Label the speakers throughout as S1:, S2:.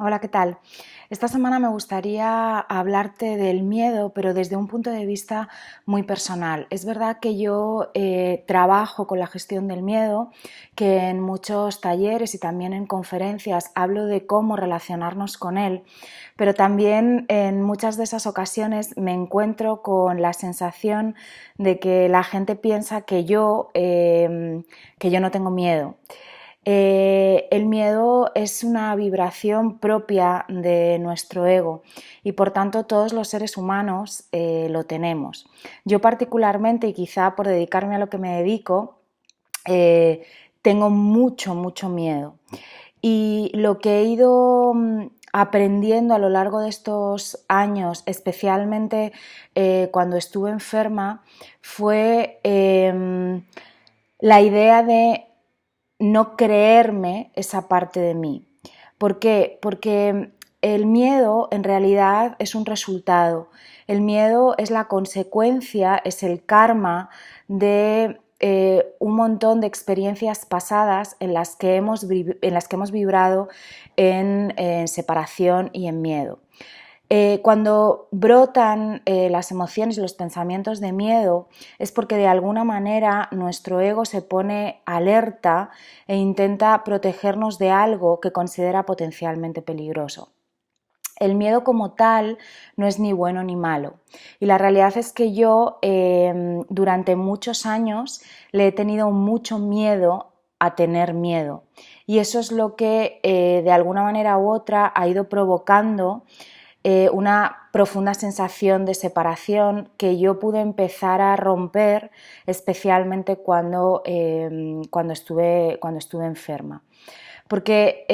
S1: Hola, ¿qué tal? Esta semana me gustaría hablarte del miedo, pero desde un punto de vista muy personal. Es verdad que yo trabajo con la gestión del miedo, que en muchos talleres y también en conferencias hablo de cómo relacionarnos con él, pero también en muchas de esas ocasiones me encuentro con la sensación de que la gente piensa que yo no tengo miedo. El miedo es una vibración propia de nuestro ego y por tanto todos los seres humanos lo tenemos. Yo particularmente, y quizá por dedicarme a lo que me dedico, tengo mucho miedo. Y lo que he ido aprendiendo a lo largo de estos años, especialmente cuando estuve enferma, fue la idea de no creerme esa parte de mí. ¿Por qué? Porque el miedo en realidad es un resultado. El miedo es la consecuencia, es el karma de un montón de experiencias pasadas en las que hemos vibrado en separación y en miedo. Cuando brotan las emociones y los pensamientos de miedo es porque de alguna manera nuestro ego se pone alerta e intenta protegernos de algo que considera potencialmente peligroso. El miedo como tal no es ni bueno ni malo y la realidad es que yo durante muchos años le he tenido mucho miedo a tener miedo y eso es lo que de alguna manera u otra ha ido provocando una profunda sensación de separación que yo pude empezar a romper especialmente cuando estuve enferma. Porque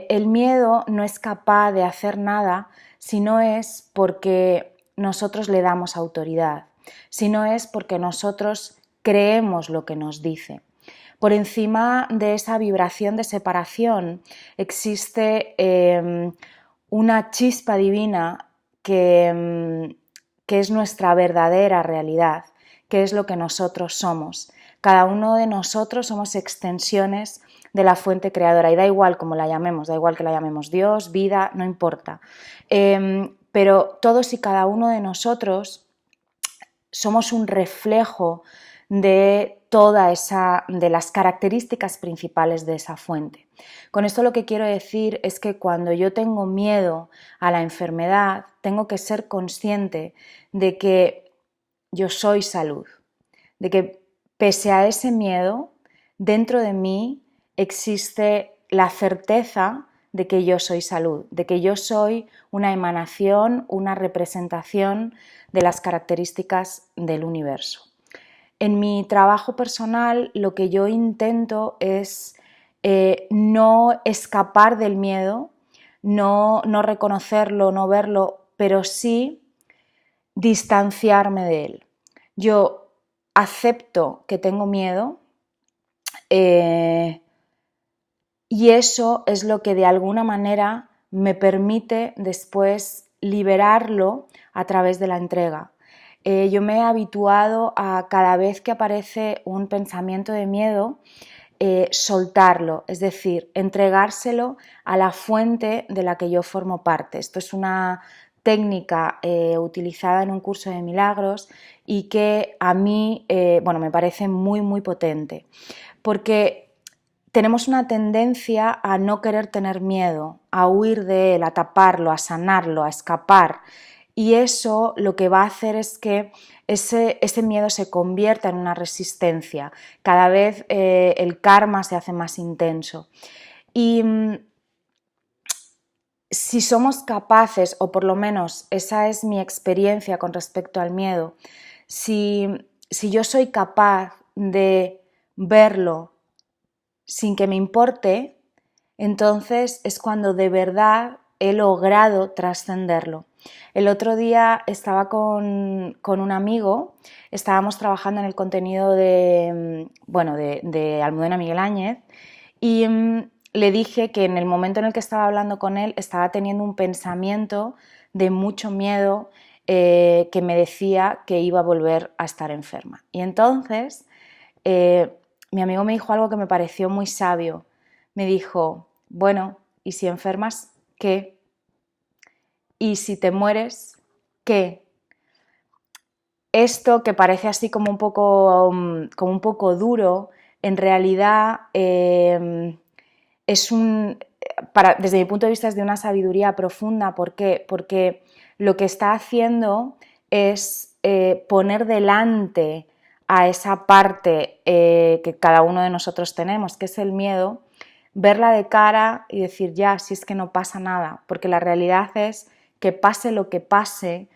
S1: el miedo no es capaz de hacer nada si no es porque nosotros le damos autoridad, si no es porque nosotros creemos lo que nos dice. Por encima de esa vibración de separación existe una chispa divina que es nuestra verdadera realidad, que es lo que nosotros somos. Cada uno de nosotros somos extensiones de la fuente creadora y da igual cómo la llamemos, da igual que la llamemos Dios, vida, no importa. Pero todos y cada uno de nosotros somos un reflejo de las características principales de esa fuente. Con esto lo que quiero decir es que cuando yo tengo miedo a la enfermedad, tengo que ser consciente de que yo soy salud, de que pese a ese miedo, dentro de mí existe la certeza de que yo soy salud, de que yo soy una emanación, una representación de las características del universo. En mi trabajo personal lo que yo intento es no escapar del miedo, no reconocerlo, no verlo, pero sí distanciarme de él. Yo acepto que tengo miedo y eso es lo que de alguna manera me permite después liberarlo a través de la entrega. Yo me he habituado a cada vez que aparece un pensamiento de miedo, soltarlo, es decir, entregárselo a la fuente de la que yo formo parte. Esto es una técnica utilizada en un curso de milagros y que a mí me parece muy potente, porque tenemos una tendencia a no querer tener miedo, a huir de él, a taparlo, a sanarlo, a escapar. Y eso lo que va a hacer es que ese miedo se convierta en una resistencia. Cada vez el karma se hace más intenso. Y si somos capaces, o por lo menos esa es mi experiencia con respecto al miedo, si yo soy capaz de verlo sin que me importe, entonces es cuando de verdad he logrado trascenderlo. El otro día estaba con un amigo, estábamos trabajando en el contenido de Almudena Miguel Áñez y le dije que en el momento en el que estaba hablando con él estaba teniendo un pensamiento de mucho miedo que me decía que iba a volver a estar enferma. Y entonces mi amigo me dijo algo que me pareció muy sabio. Me dijo, bueno, ¿y si enfermas ¿qué? Y si te mueres, ¿qué? Esto que parece así como un poco duro, en realidad desde mi punto de vista es de una sabiduría profunda. ¿Por qué? Porque lo que está haciendo es poner delante a esa parte que cada uno de nosotros tenemos, que es el miedo, verla de cara y decir ya, si es que no pasa nada, porque la realidad es que pase lo que pase,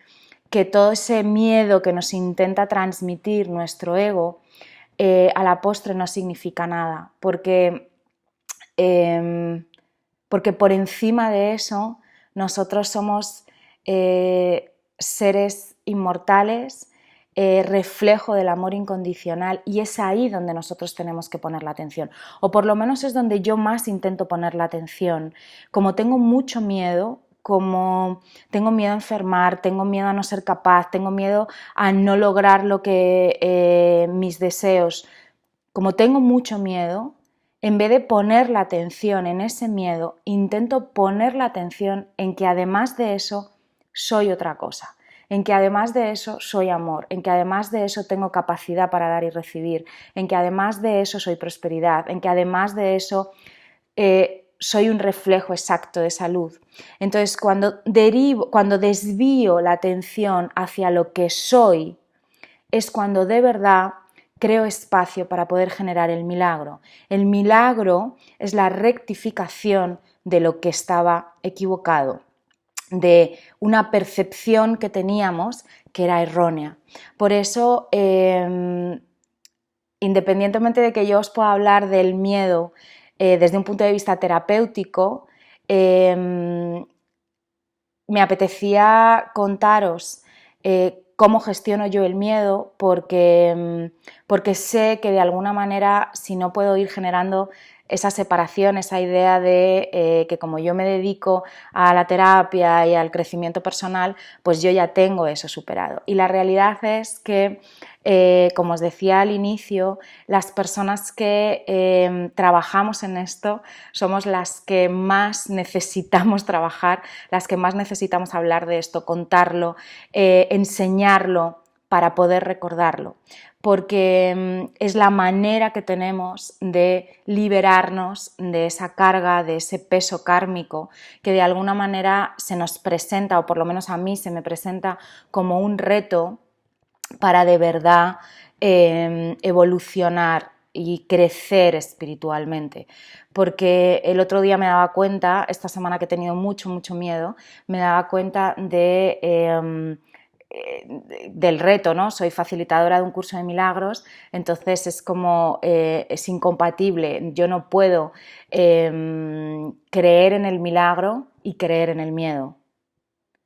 S1: que todo ese miedo que nos intenta transmitir nuestro ego, a la postre no significa nada, porque por encima de eso nosotros somos seres inmortales, reflejo del amor incondicional, y es ahí donde nosotros tenemos que poner la atención, o por lo menos es donde yo más intento poner la atención. Como tengo mucho miedo, como tengo miedo a enfermar, tengo miedo a no ser capaz, tengo miedo a no lograr lo que mis deseos, como tengo mucho miedo, en vez de poner la atención en ese miedo, intento poner la atención en que además de eso soy otra cosa, en que además de eso soy amor, en que además de eso tengo capacidad para dar y recibir, en que además de eso soy prosperidad, en que además de eso soy un reflejo exacto de salud. Entonces, cuando desvío la atención hacia lo que soy, es cuando de verdad creo espacio para poder generar el milagro. El milagro es la rectificación de lo que estaba equivocado, de una percepción que teníamos que era errónea. Por eso, independientemente de que yo os pueda hablar del miedo desde un punto de vista terapéutico, me apetecía contaros cómo gestiono yo el miedo, porque sé que de alguna manera, si no puedo ir generando esa separación, esa idea de que como yo me dedico a la terapia y al crecimiento personal, pues yo ya tengo eso superado. Y la realidad es que, como os decía al inicio, las personas que trabajamos en esto somos las que más necesitamos trabajar, las que más necesitamos hablar de esto, contarlo, enseñarlo para poder recordarlo, porque es la manera que tenemos de liberarnos de esa carga, de ese peso kármico que de alguna manera se nos presenta, o por lo menos a mí se me presenta como un reto para de verdad evolucionar y crecer espiritualmente. Porque el otro día me daba cuenta, esta semana que he tenido mucho miedo, me daba cuenta del reto, ¿no? Soy facilitadora de un curso de milagros, entonces es como, es incompatible, yo no puedo creer en el milagro y creer en el miedo.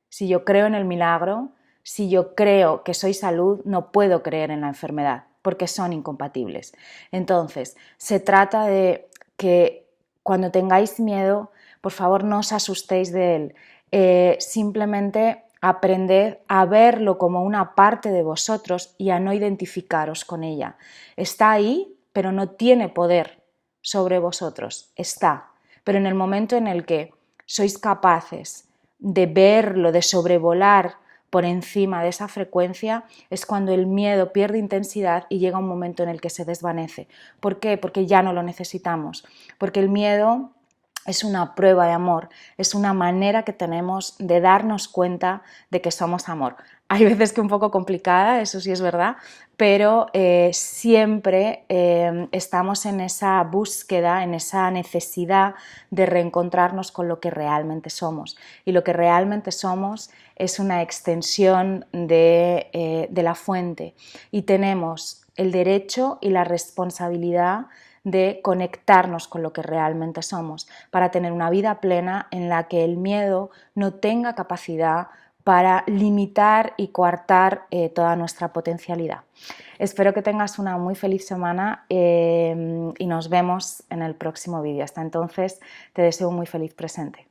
S1: Si yo creo en el milagro, si yo creo que soy salud, no puedo creer en la enfermedad, porque son incompatibles. Entonces, se trata de que cuando tengáis miedo, por favor no os asustéis de él, simplemente aprended a verlo como una parte de vosotros y a no identificaros con ella. Está ahí, pero no tiene poder sobre vosotros, está. Pero en el momento en el que sois capaces de verlo, de sobrevolar por encima de esa frecuencia, es cuando el miedo pierde intensidad y llega un momento en el que se desvanece. ¿Por qué? Porque ya no lo necesitamos, porque el miedo es una prueba de amor, es una manera que tenemos de darnos cuenta de que somos amor. Hay veces que un poco complicada, eso sí es verdad, pero siempre estamos en esa búsqueda, en esa necesidad de reencontrarnos con lo que realmente somos. Y lo que realmente somos es una extensión de la fuente. Y tenemos el derecho y la responsabilidad de conectarnos con lo que realmente somos, para tener una vida plena en la que el miedo no tenga capacidad para limitar y coartar toda nuestra potencialidad. Espero que tengas una muy feliz semana y nos vemos en el próximo vídeo. Hasta entonces, te deseo un muy feliz presente.